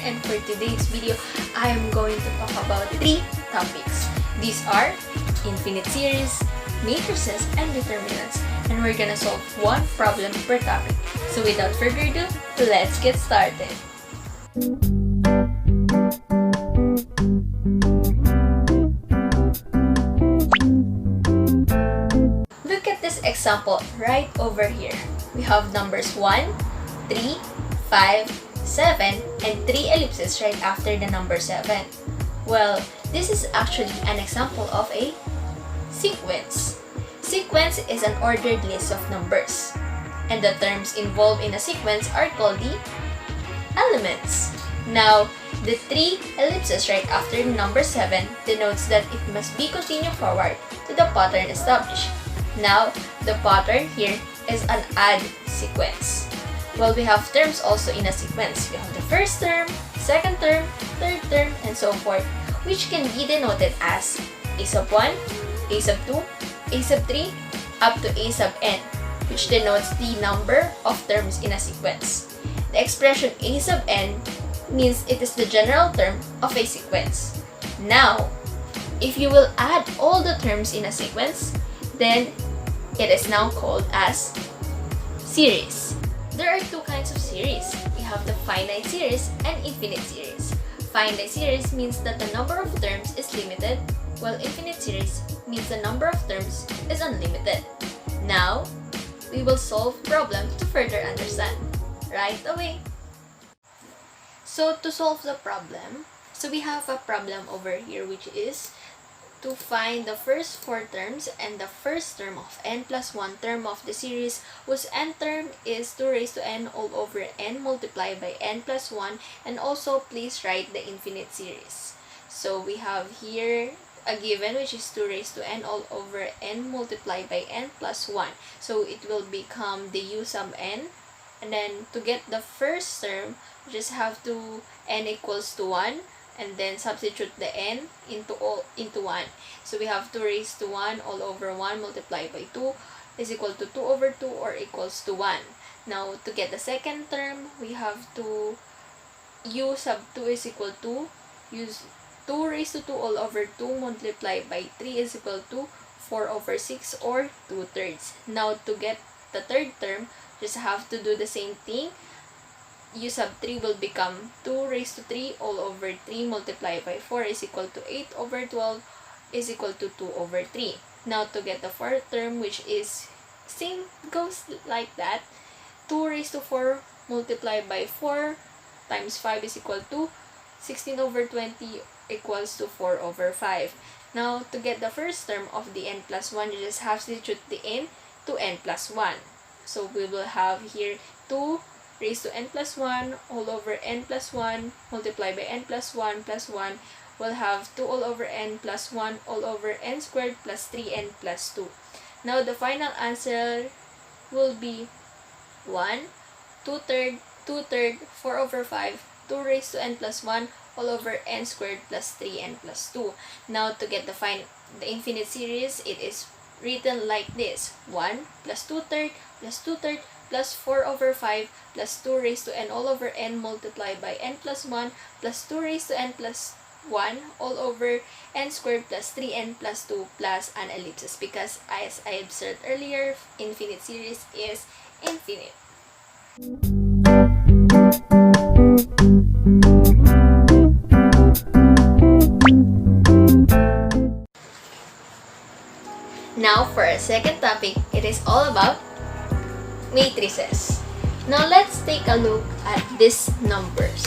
and for today's video, I am going to talk about 3 topics. These are infinite series, matrices, and determinants, and we're gonna solve one problem per topic. So without further ado, let's get started. Look at this example right over here. We have numbers 1, 3, 5, 7, and 3 ellipses right after the number 7. Well, this is actually an example of a sequence. Sequence is an ordered list of numbers, and the terms involved in a sequence are called the elements. Now, the 3 ellipses right after the number 7 denotes that it must be continued forward to the pattern established. Now, the pattern here is an add sequence. Well, we have terms also in a sequence. We have the first term, second term, third term, and so forth, which can be denoted as a sub 1, a sub 2, a sub 3, up to a sub n, which denotes the number of terms in a sequence. The expression a sub n means it is the general term of a sequence. Now, if you will add all the terms in a sequence, then it is now called as series. There are 2 kinds of series. We have the finite series and infinite series. Finite series means that the number of terms is limited, while infinite series means the number of terms is unlimited. Now, we will solve problem to further understand right away. So to solve the problem, we have a problem over here, which is to find the first 4 terms and the first term of n plus 1 term of the series, whose n term is 2 raised to n all over n multiplied by n plus 1, and also please write the infinite series. So we have here a given which is 2 raised to n all over n multiplied by n plus 1. So it will become the u sub n, and then to get the first term, we just have to n equals to 1, and then substitute the n into 1. So we have 2 raised to 1 all over 1 multiplied by 2 is equal to 2 over 2 or equals to 1. Now, to get the second term, we have to u sub 2 is equal to use 2 raised to 2 all over 2 multiplied by 3 is equal to 4 over 6 or 2/3. Now, to get the third term, just have to do the same thing. U sub 3 will become 2 raised to 3 all over 3 multiplied by 4 is equal to 8 over 12 is equal to 2 over 3. Now, to get the fourth term, which is same goes like that, 2 raised to 4 multiplied by 4 times 5 is equal to 16 over 20 equals to 4 over 5. Now, to get the first term of the n plus 1, you just have to substitute the n to n plus 1. So we will have here 2 raised to n plus 1 all over n plus 1 multiplied by n plus 1 plus 1 will have 2 all over n plus 1 all over n squared plus 3n plus 2. Now, the final answer will be 1, 2/3, 2/3, 4 over 5, 2 raised to n plus 1 all over n squared plus 3n plus 2. Now, to get the infinite series, it is written like this: 1 plus 2/3 plus 2/3 plus 4 over 5 plus 2 raised to n all over n multiplied by n plus 1 plus 2 raised to n plus 1 all over n squared plus 3n plus 2 plus an ellipsis, because as I observed earlier, infinite series is infinite. Now for our second topic, it is all about matrices. Now let's take a look at these numbers.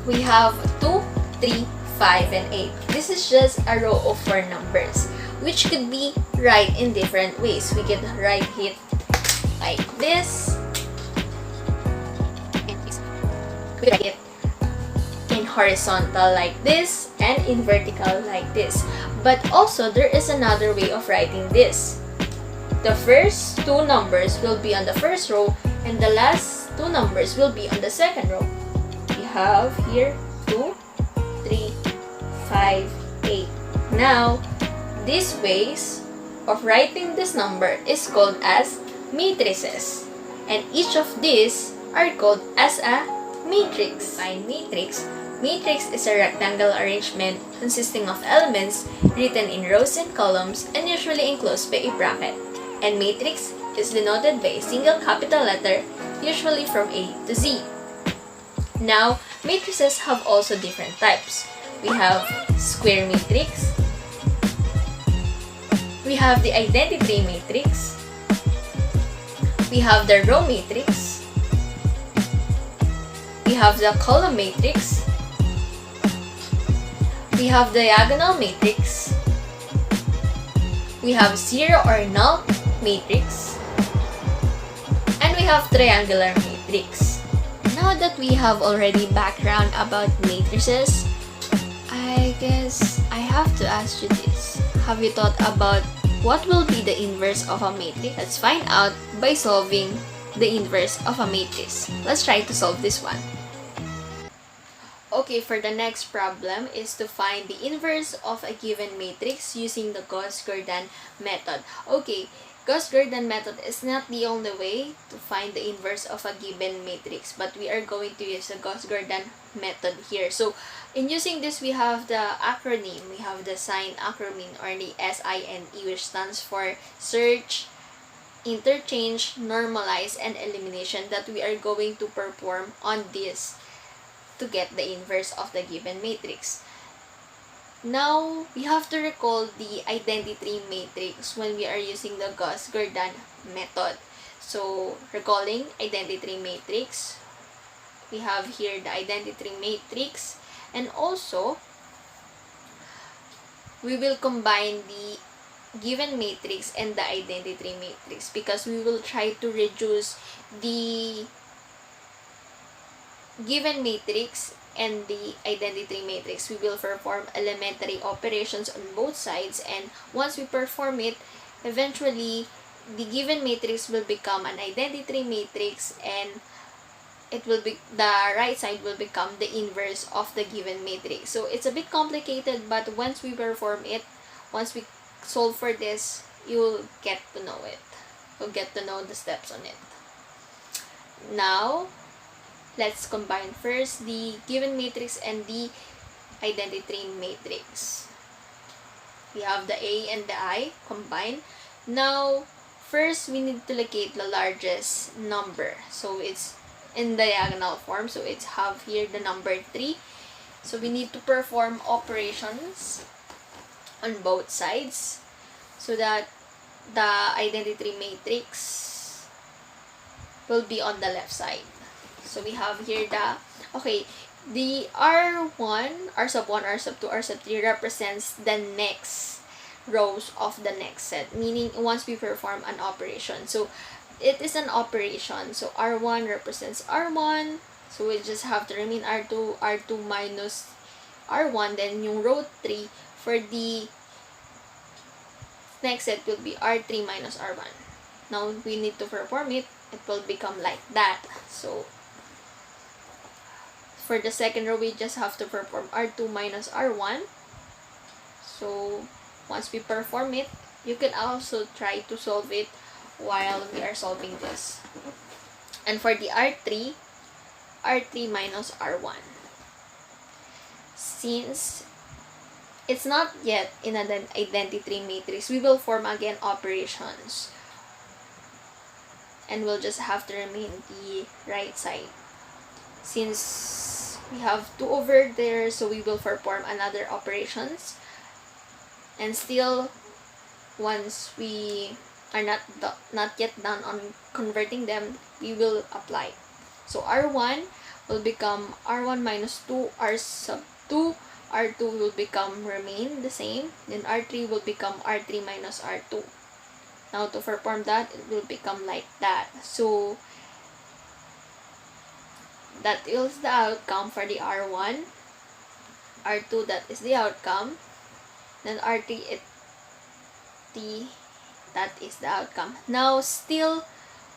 We have 2, 3, 5, and 8. This is just a row of 4 numbers, which could be write in different ways. We could write it like this. We write it in horizontal like this, and in vertical like this. But also, there is another way of writing this. The first 2 numbers will be on the first row, and the last 2 numbers will be on the second row. We have here 2, 3, 5, 8. Now, these ways of writing this number is called as matrices, and each of these are called as a Matrix. By matrix, matrix is a rectangle arrangement consisting of elements written in rows and columns and usually enclosed by a bracket. And matrix is denoted by a single capital letter, usually from A to Z. Now, matrices have also different types. We have square matrix, we have the identity matrix, we have the row matrix, we have the column matrix, we have diagonal matrix, we have zero or null matrix, and we have triangular matrix. Now that we have already background about matrices, I guess I have to ask you this. Have you thought about what will be the inverse of a matrix? Let's find out by solving the inverse of a matrix. Let's try to solve this one. Okay, for the next problem is to find the inverse of a given matrix using the Gauss-Jordan method. Okay, Gauss-Jordan method is not the only way to find the inverse of a given matrix, but we are going to use the Gauss-Jordan method here. So, in using this, we have the acronym. We have the sign acronym, or the SINE, which stands for search, interchange, normalize, and elimination, that we are going to perform on this to get the inverse of the given matrix. Now, we have to recall the identity matrix when we are using the Gauss-Jordan method. So, recalling identity matrix, we have here the identity matrix, and also, we will combine the given matrix and the identity matrix because we will try to reduce the given matrix and the identity matrix. We will perform elementary operations on both sides, and once we perform it, eventually the given matrix will become an identity matrix, and it will be the right side will become the inverse of the given matrix. So it's a bit complicated, but once we perform it, once we solve for this, you will get to know it. You'll get to know the steps on it. Now, let's combine first the given matrix and the identity matrix. We have the A and the I combined. Now, first we need to locate the largest number. So it's in diagonal form. So it's have here the number 3. So we need to perform operations on both sides so that the identity matrix will be on the left side. So we have here the R1, R sub 1, R sub 2, R sub 3 represents the next rows of the next set, meaning once we perform an operation. So it is an operation. So R1 represents R1. So we just have to remain R2, R2 minus R1. Then yung row 3 for the next set will be R3 minus R1. Now we need to perform it. It will become like that. So for the second row, we just have to perform R2 minus R1. So once we perform it, you can also try to solve it while we are solving this. And for the R3, R3 minus R1. Since it's not yet in an identity matrix, we will form again operations. And we'll just have to remain the right side. Since we have 2 over there, so we will perform another operations. And still, once we are not yet done on converting them, we will apply. So R1 will become R1 minus 2, R sub 2, R2 will remain the same, then R3 will become R3 minus R2. Now to perform that, it will become like that. So that is the outcome for the R1. R2, that is the outcome. Then R3, that is the outcome. Now still,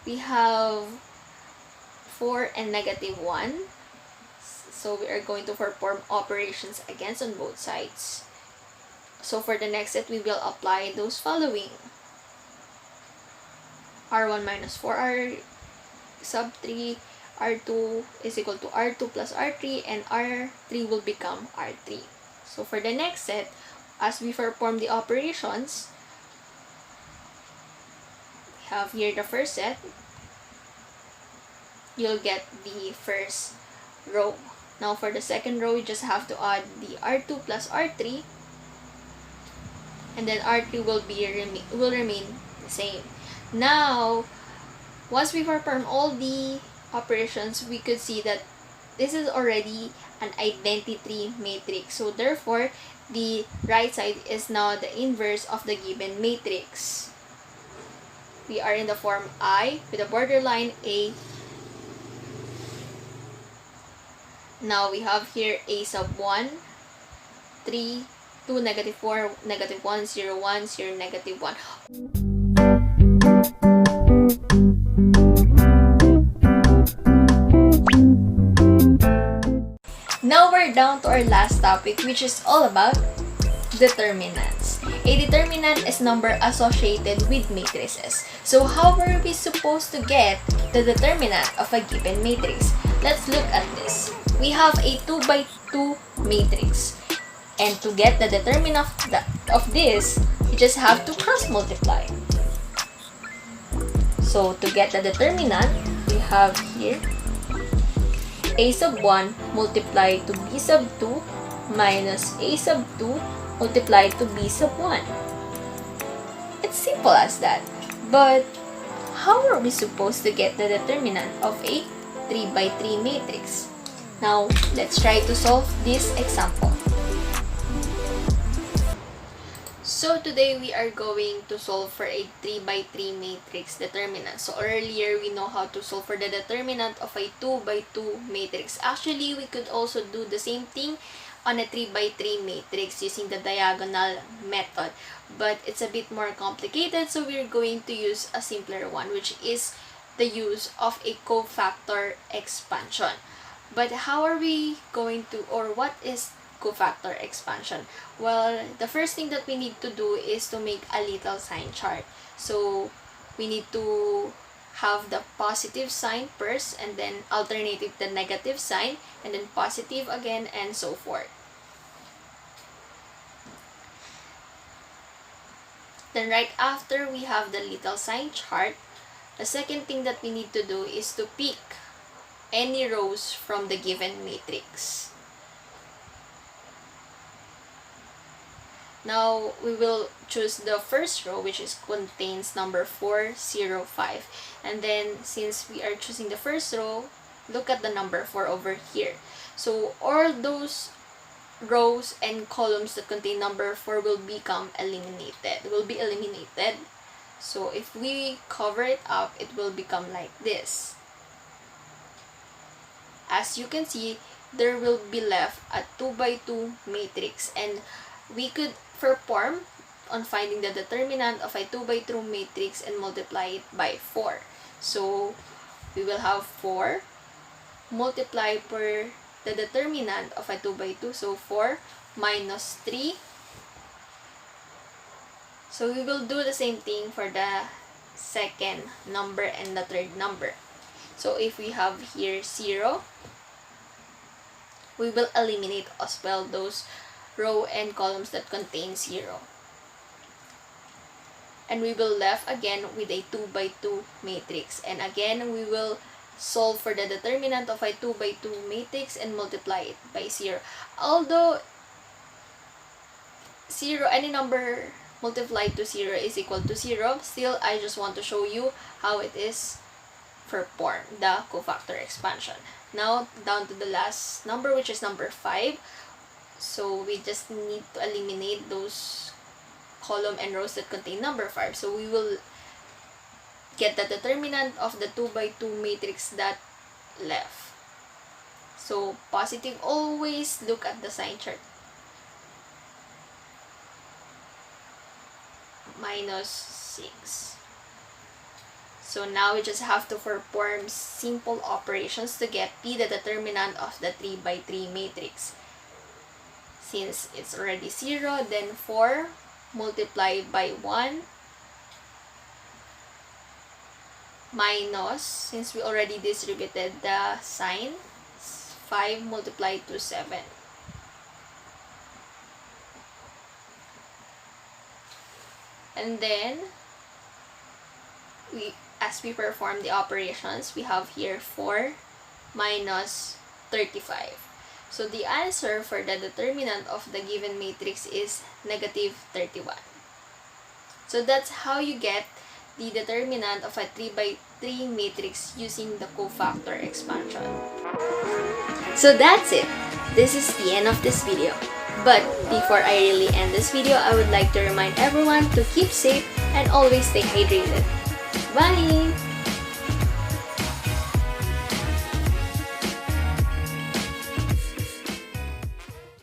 we have 4 and negative 1. So we are going to perform operations against on both sides. So for the next set, we will apply those following. R1 minus 4, R sub 3, R2 is equal to R2 plus R3, and R3 will become R3. So for the next set, as we perform the operations, we have here the first set. You'll get the first row. Now for the second row, you just have to add the R2 plus R3, and then R3 will remain the same. Now, once we perform all the operations, we could see that this is already an identity matrix. So therefore, the right side is now the inverse of the given matrix. We are in the form I with a borderline A. Now we have here A sub 1, 3, 2, negative 4, negative 1, 0, 1, 0, negative 1. Now we're down to our last topic, which is all about determinants. A determinant is number associated with matrices. So how were we supposed to get the determinant of a given matrix? Let's look at this. We have a 2 by 2 matrix. And to get the determinant of this, you just have to cross multiply. So to get the determinant, we have here A sub 1 multiplied to B sub 2 minus A sub 2 multiplied to B sub 1. It's simple as that. But how are we supposed to get the determinant of a 3 by 3 matrix? Now, let's try to solve this example. So today we are going to solve for a 3 by 3 matrix determinant. So earlier we know how to solve for the determinant of a 2 by 2 matrix. Actually, we could also do the same thing on a 3 by 3 matrix using the diagonal method. But it's a bit more complicated, so we're going to use a simpler one, which is the use of a cofactor expansion. But how are we going to, or what is cofactor expansion? Well, the first thing that we need to do is to make a little sign chart. So we need to have the positive sign first, and then alternative the negative sign, and then positive again, and so forth. Then right after we have the little sign chart, the second thing that we need to do is to pick any rows from the given matrix. Now, we will choose the first row, which contains number 4, 0, 5. And then, since we are choosing the first row, look at the number 4 over here. So, all those rows and columns that contain number 4 will be eliminated. So, if we cover it up, it will become like this. As you can see, there will be left a 2 by 2 matrix, and we could perform on finding the determinant of a 2 by 2 matrix and multiply it by 4. So we will have 4 multiplied per the determinant of a 2 by 2. So 4 minus 3. So we will do the same thing for the second number and the third number. So if we have here 0, we will eliminate as well those row and columns that contain 0. And we will left again with a 2 by 2 matrix. And again, we will solve for the determinant of a 2 by 2 matrix and multiply it by 0. Although 0, any number multiplied to 0 is equal to 0, still I just want to show you how it is performed, the cofactor expansion. Now, down to the last number, which is number 5. So we just need to eliminate those column and rows that contain number 5. So we will get the determinant of the 2 by 2 matrix that left. So positive, always look at the sign chart. Minus 6. So now we just have to perform simple operations to get P, the determinant of the 3 by 3 matrix. Since it's already 0, then 4 multiplied by 1 minus, since we already distributed the sign, 5 multiplied to 7. And then, as we perform the operations, we have here 4 minus 35. So the answer for the determinant of the given matrix is negative 31. So that's how you get the determinant of a 3 by 3 matrix using the cofactor expansion. So that's it. This is the end of this video. But before I really end this video, I would like to remind everyone to keep safe and always stay hydrated. Bye!